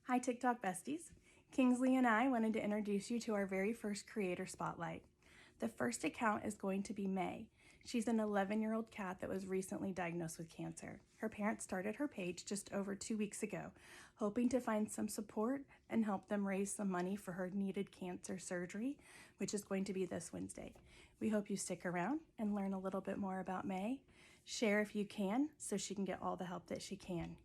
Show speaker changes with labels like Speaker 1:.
Speaker 1: Hi, TikTok besties. Kingsley and I wanted to introduce you to our very first creator spotlight. The first account is going to be May. She's an 11-year-old cat that was recently diagnosed with cancer. Her parents started her page just over 2 weeks ago, hoping to find some support and help them raise some money for her needed cancer surgery, which is going to be this Wednesday. We hope you stick around and learn a little bit more about May. Share if you can so she can get all the help that she can.